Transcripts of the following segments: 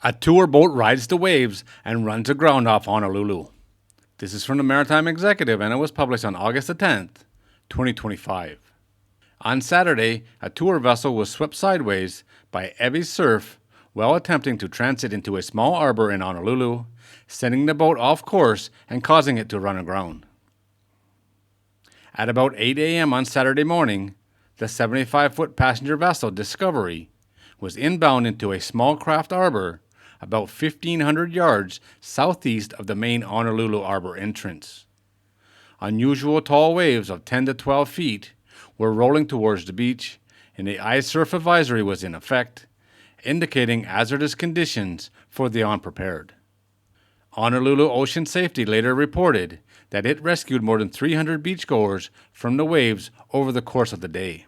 A tour boat rides the waves and runs aground off Honolulu. This is from the Maritime Executive and it was published on August the 10th, 2025. On Saturday, a tour vessel was swept sideways by heavy surf while attempting to transit into a small harbor in Honolulu, sending the boat off course and causing it to run aground. At about 8 a.m. on Saturday morning, the 75-foot passenger vessel Discovery was inbound into a small craft harbor about 1,500 yards southeast of the main Honolulu Harbor entrance. Unusual tall waves of 10 to 12 feet were rolling towards the beach, and the ice surf advisory was in effect, indicating hazardous conditions for the unprepared. Honolulu Ocean Safety later reported that it rescued more than 300 beachgoers from the waves over the course of the day.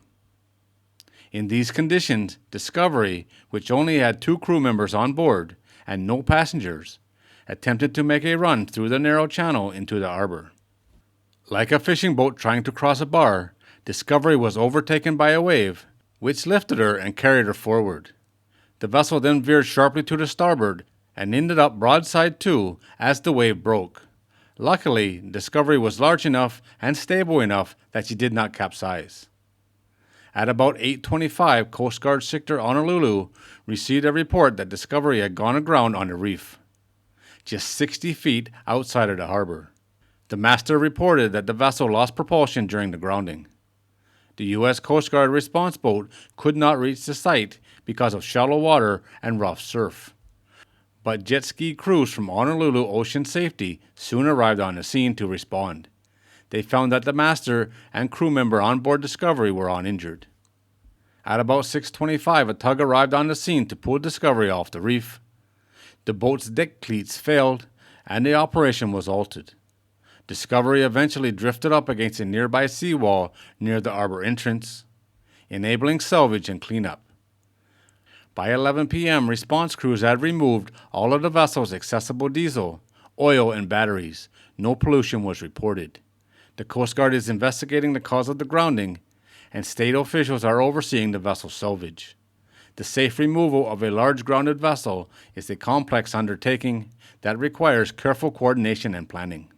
In these conditions, Discovery, which only had 2 crew members on board and no passengers, attempted to make a run through the narrow channel into the harbor. Like a fishing boat trying to cross a bar, Discovery was overtaken by a wave, which lifted her and carried her forward. The vessel then veered sharply to the starboard and ended up broadside to as the wave broke. Luckily, Discovery was large enough and stable enough that she did not capsize. At about 8:25, Coast Guard sector Honolulu received a report that Discovery had gone aground on the reef, just 60 feet outside of the harbor. The master reported that the vessel lost propulsion during the grounding. The U.S. Coast Guard response boat could not reach the site because of shallow water and rough surf. But jet ski crews from Honolulu Ocean Safety soon arrived on the scene to respond. They found that the master and crew member on board Discovery were uninjured. At about 6:25, a tug arrived on the scene to pull Discovery off the reef. The boat's deck cleats failed, and the operation was halted. Discovery eventually drifted up against a nearby seawall near the harbor entrance, enabling salvage and cleanup. By 11 p.m., response crews had removed all of the vessel's accessible diesel, oil, and batteries. No pollution was reported. The Coast Guard is investigating the cause of the grounding, and state officials are overseeing the vessel's salvage. The safe removal of a large grounded vessel is a complex undertaking that requires careful coordination and planning.